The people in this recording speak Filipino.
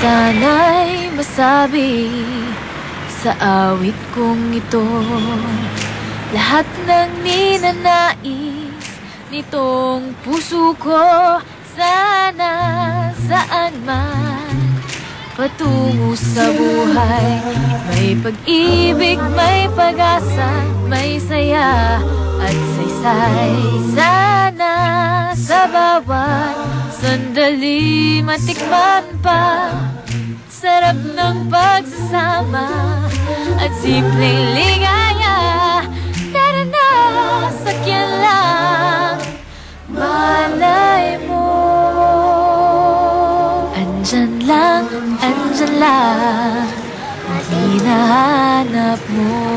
sana'y masabi sa awit kong ito, lahat ng ninanais nitong puso ko. Sana saan man patungo sa buhay, may pag-ibig, may pag-asa, may saya at saysay. Sana sa bawat sandali matikman pa sarap ng pagsasama at simpleng ligaya. Tara na, sakyan lang, malay mo. Andyan lang, hinahanap mo.